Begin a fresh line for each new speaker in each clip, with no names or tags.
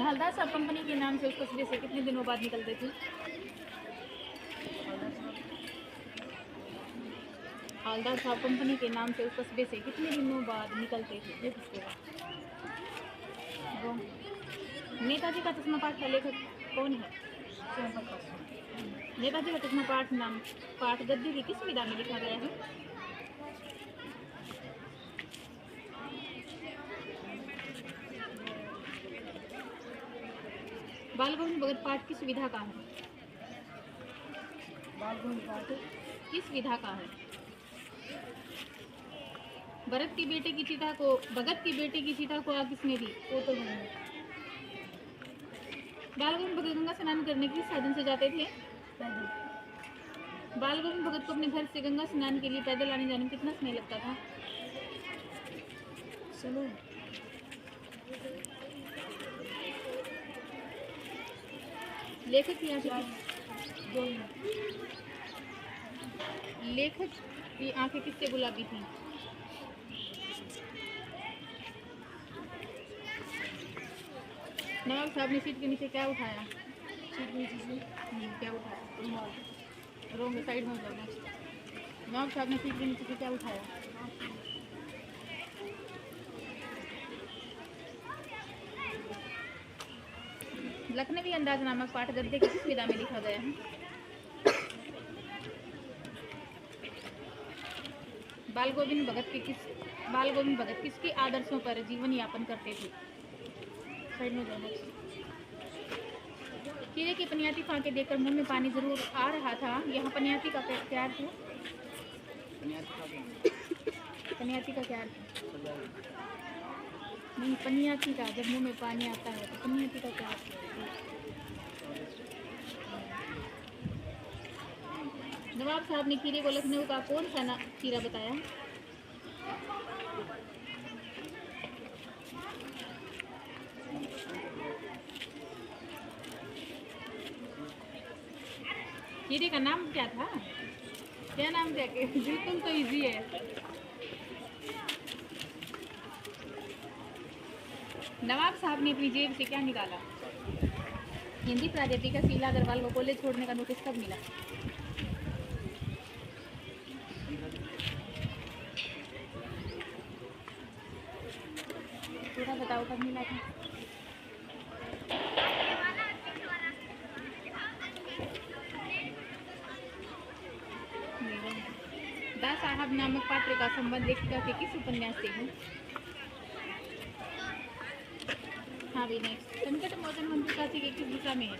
हलदर साहब कंपनी के नाम से उस कस्बे से कितने दिनों बाद निकलते थे? हलदर साहब कंपनी के नाम से उस कस्बे से कितने दिनों बाद निकलते थे? ये पूछेगा। नेताजी का चश्मा पाठ का लेखक कौन है? नेताजी का चश्मा पाठ गद्य की किस विधा में लिखा गया है? बाल गोविंद भगत पाठ किस विधा का है? बाल गोविंद पाठ किस विधा का है? भगत की बेटे की चिता को आग किसने दी? वो तो नहीं। बाल गोविंद भगत गंगा स्नान करने किस साधन से जाते थे? पैदल। बाल गोविंद भगत को अपने घर से गंगा स्नान के लिए पैदल आने जाने में कितना समय लगता था? समय। लेखक की आंखें किससे गुलाबी थी? नवाब साहब ने सीट के नीचे क्या उठाया? सीट के नीचे से क्या उठाया? रोंग साइड में जाओ। नवाब साहब ने सीट के नीचे से क्या उठाया? लखनवी अंदाज नामक पाठ गद्य की किस विधा में लिखा गया है? बाल गोविंद भगत किसके आदर्शों पर जीवन यापन करते थे? साइड में जाना। कीड़े की पनियाती फांके देखकर मुंह में पानी जरूर आ रहा था। यहाँ पनियाती का क्या अर्थ है? पनियाती का क्या अर्थ है? नहीं, पनियाती का जब मुंह में पानी आता है तो पनियाती का क्या अर्थ है? नवाब साहब ने कीड़े को लखनऊ का कौन सा कीड़ा बताया? कीड़े का नाम क्या था? क्या नाम था? बिल्कुल तो इजी है। नवाब साहब ने अपनी जेब से क्या निकाला? हिंदी प्राध्यापिका का शीला अग्रवाल को कॉलेज छोड़ने का नोटिस कब मिला? पूरा बताओ कब मिला था? दास साहब नामक पात्र का संबंध लेखिका के किस उपन्यास से है? हाँ भी नेक्स्ट। संकट मोचन मंदिर काशी के किस दिशा में है?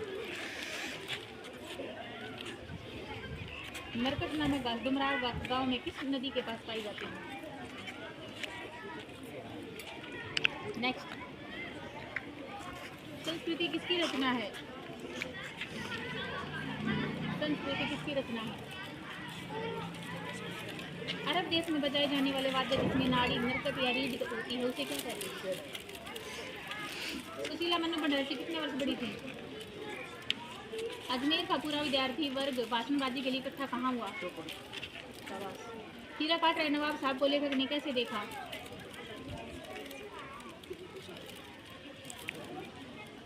नरकट नामक घास डुमराव गांव में किस नदी के पास पाई जाती है? नेक्स्ट। संस्कृति किसकी रचना है? संस्कृति किसकी रचना है? अरब देश में बजाए जाने वाले वाद्य जिसमें नाड़ी नरकट या रीढ़ होती है उसे क्या कहते हैं? सुशीला मनु भंडारी कितने वर्ष बड़ी थी? अजमेर का पूरा विद्यार्थी वर्ग भाषणबाजी के लिए इकट्ठा कहाँ हुआ? हीरा काट रहे नवाब साहब को लेखक ने कैसे देखा?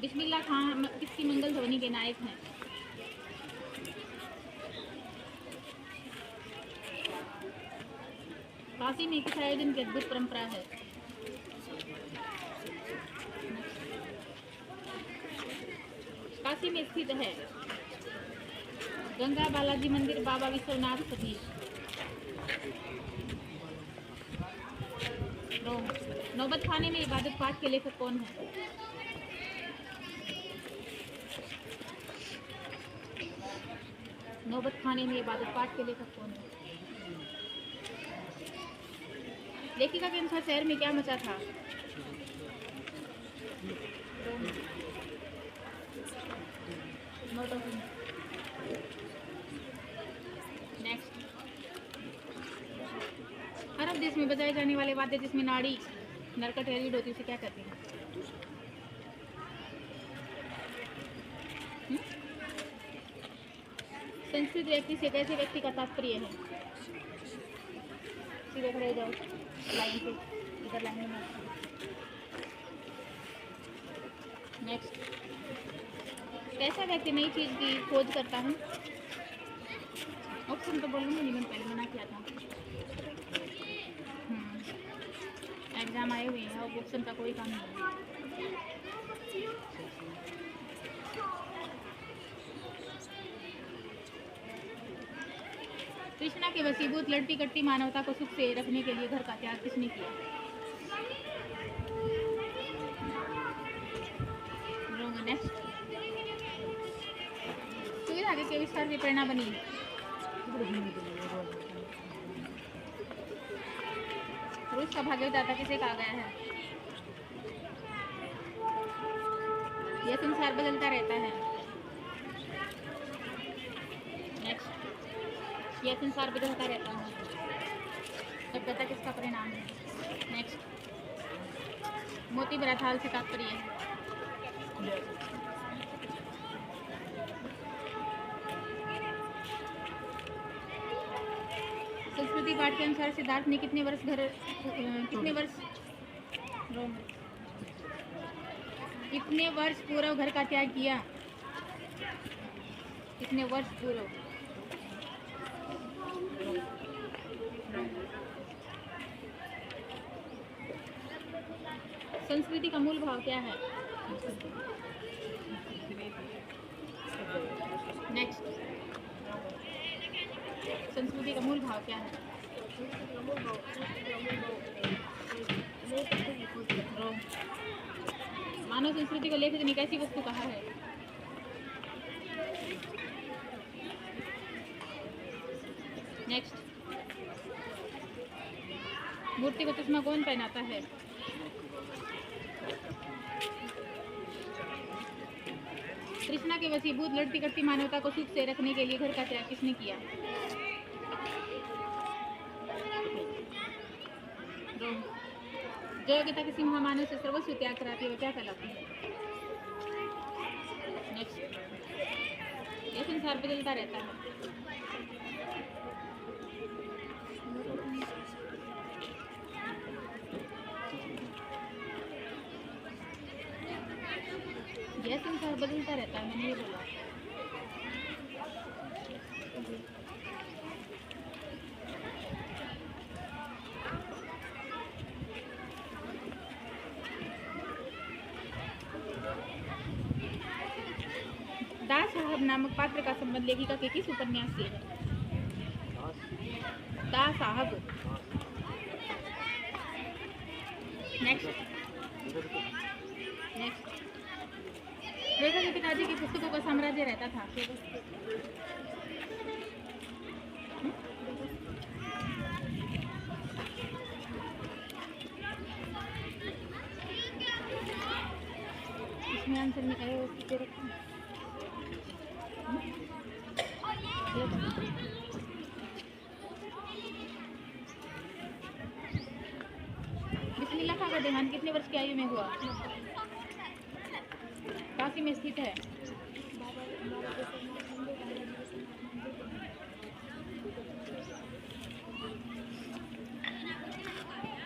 बिस्मिल्लाह खान किसकी मंगल ध्वनि के नायक हैं? काशी में किस आयोजन की अद्भुत परंपरा है? काशी में स्थित है गंगा बालाजी मंदिर, बाबा विश्वनाथ सतीश। नौबत खाने में इबादत पाठ के लेखक कौन है? नौबत खाने में इबादत पाठ के लेखक कौन है? लेखिका के अनुसार शहर में क्या मचा था? नेक्स्ट। अरब देश में बजाए जाने वाले वाद्य जिसमें नाड़ी नरकट या रीढ़ होती है उसे क्या कहते हैं? संस्कृत व्यक्ति से कैसे व्यक्ति का तात्पर्य है? सीधे खड़े जाओ लाइन से, इधर लाइन में। नेक्स्ट, कैसा व्यक्ति नई चीज़ की खोज करता है? ऑप्शन तो बोलूँगी नहीं, मैंने पहले मना किया था। एग्ज़ाम आए हुए हैं, अब ऑप्शन का कोई काम नहीं है। कृष्णा के वसीभूत लड़ती कट्टी मानवता को सुख से रखने के लिए घर का त्याग किसने किया? नेक्स्ट, सुई धागे के आविष्कार की प्रेरणा बनी? रूस का भाग्यदाता किसे कहा गया है? यह संसार बदलता रहता है। नेक्स्ट, यह संसार बदलता रहता है। सभ्यता किसका परिणाम है? नेक्स्ट, मोती भरा थाल से तात्पर्य है? संस्कृति पाठ के अनुसार सिद्धार्थ ने कितने वर्ष पूर्व घर का त्याग किया? कितने वर्ष पूर्व? संस्कृति का मूल भाव क्या है? नेक्स्ट, संस्कृति का मूल भाव क्या है? मानव संस्कृति को लेखक ने कैसी वस्तु कहा है? नेक्स्ट, मूर्ति को चश्मा कौन पहनाता है? कृष्णा के वसीभूत लड़ती कट्टी मानवता को सुख से रखने के लिए घर का त्याग किसने किया? जो योग्यता किसी महामानव से सर्वस्व त्याग कराती है वो क्या कहलाती है? नेक्स्ट, यह संसार बदलता रहता है। यह संसार बदलता रहता है, मैंने ये बोला। दास साहब नामक पात्र का संबंध लेखिका के किस उपन्यास से है? दास साहब। नेक्स्ट, लेखक के पिताजी की पुस्तकों का साम्राज्य रहता था? इसमें आंसर में आया उसके रखा। बिस्मिल्लाह खां का देहांत कितने वर्ष की आयु में हुआ? काशी में स्थित है।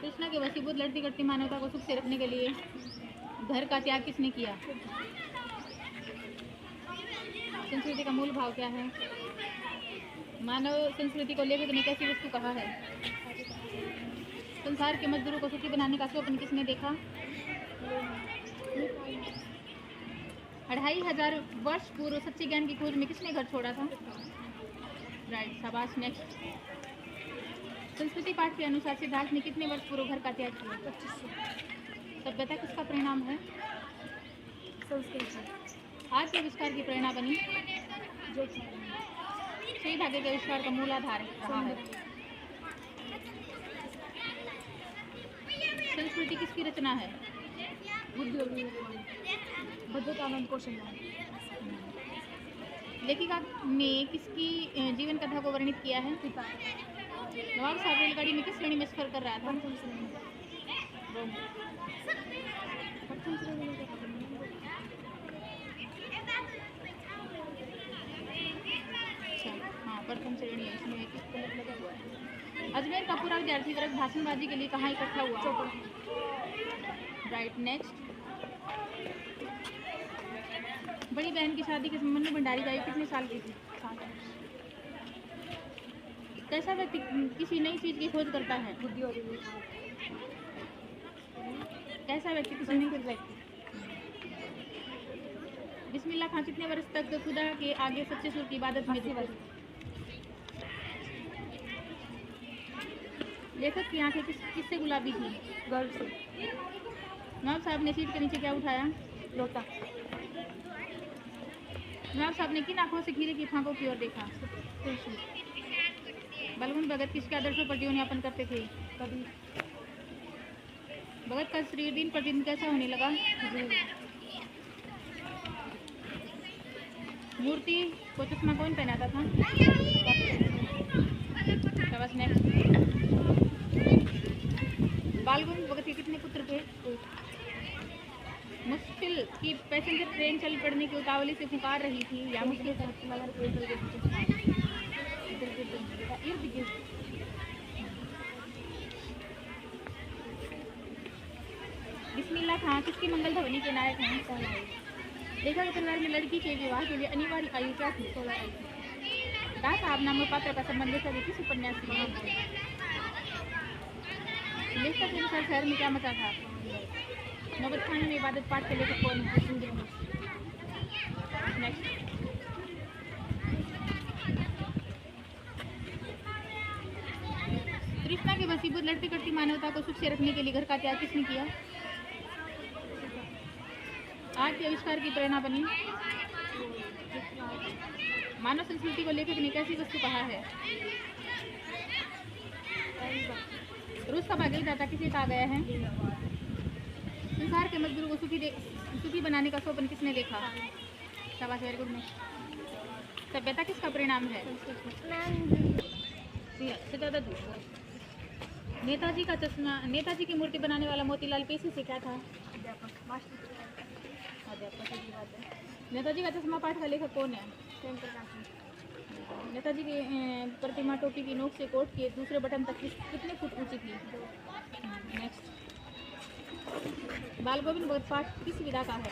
कृष्णा के वसीभूत लड़ती कट्टी मानवता को सुख से रखने के लिए घर का त्याग किसने किया? संस्कृति का मूल भाव क्या है? मानव संस्कृति को लेखक ने कैसी वस्तु कहा है? संसार के मजदूरों को सुखी बनाने का स्वप्न किसने देखा? 2500 वर्ष पूर्व सच्चे ज्ञान की खोज में किसने घर छोड़ा था? राइट, शाबाश। नेक्स्ट, संस्कृति पाठ के अनुसार सिद्धार्थ ने कितने वर्ष पूर्व घर का त्याग किया? 2500। सभ्यता किसका परिणाम है? संस्कृति। आज के आविष्कार की प्रेरणा बनी? सुई धागे के आविष्कार का मूल आधार रहा है। संस्कृति किसकी रचना है? बुद्धानंद कौशल्या। लेखिका ने किसकी जीवन कथा को वर्णित किया है? नवाब साहब रेलगाड़ी में किस श्रेणी में सफर कर रहा था? हाँ, प्रथम श्रेणी है। इसमें एक गलत लगा हुआ है। अजमेर का पूरा विद्यार्थी वर्ग भाषणबाजी के लिए कहाँ इकट्ठा हुआ? राइट। नेक्स्ट, बड़ी बहन की शादी के संबंध में भंडारी दाई कितने साल की थी? कैसा व्यक्ति किसी नई चीज की खोज करता है?
बुद्धि हो गई।
कैसा व्यक्ति किसी नई व्यक्ति? बिस्मिल्लाह खान कितने वर्ष तक खुदा के आगे सच्चे सुर की इबादत में थे? लेखक की आंखें किससे गुलाबी थी?
गर्ल से।
नवाब साहब ने सीट के नीचे क्या उठाया?
लोटा।
नवाब साहब ने किन आंखों से खीरे की फांकों की ओर देखा? बलगुन भगत किसके आदर्शों पर जीवन यापन करते थे?
कभी।
भगत का शरीर दिन पर दिन कैसा होने लगा? मूर्ति को चश्मा कौन पहनाता था? शाबाश नेक्स्ट। बालगुन भगत के कितने पुत्र थे? मुश्किल की पैसेंजर ट्रेन चल पड़ने की उतावली से पुकार रही थी या मुश्किल बिस्मिल्लाह खां किसकी मंगल ध्वनि के नायक हैं? देखा कि परिवार में लड़की के विवाह के लिए अनिवार्य आयु क्या थी? 16 आयु। दास साहब नामक पात्र का संबंध सभी किस उपन्यास में? लेखक के अनुसार शहर में क्या मचा था? नौबत खान में इबादत पाठ के लेखक कौन है? नेक्स्ट। कृष्णा के वसीभूत लड़ती कड़ती मानवता को सुख से रखने के लिए घर का त्याग किसने किया? आग के आविष्कार की प्रेरणा बनी? मानव संस्कृति को लेखक ने कैसी वस्तु कहा है? रूस का भाग्य दाता किसे कहा गया है? संसार के मजदूरों को सुखी बनाने का स्वप्न किसने देखा? शाबाश, वेरी गुड। में सभ्यता किसका परिणाम है? सजादा दूसरा। नेताजी का चश्मा, नेताजी की मूर्ति बनाने वाला मोतीलाल पेशी से क्या था? नेताजी का चश्मा पाठ का लेखक कौन है? नेताजी की प्रतिमा टोपी की नोक से कोट के दूसरे बटन तक कितने फुट ऊंची थी? नेक्स्ट। बाल गोविंद भगत पाठ किस विधा का है?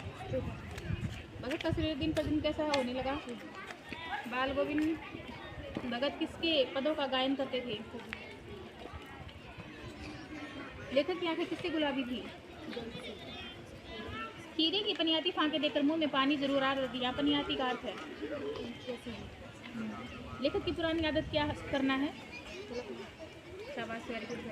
भगत का शरीर दिन पर दिन कैसा होने लगा? बाल गोविंद भगत किसके पदों का गायन करते थे? लेखक की आंखें किससे गुलाबी थी? खीरे की पनियाती फांके देकर मुंह में पानी जरूर आ रही है। पनियाती का अर्थ है? लेखक की पुरानी आदत क्या करना है? शाबाश, वेरी गुड।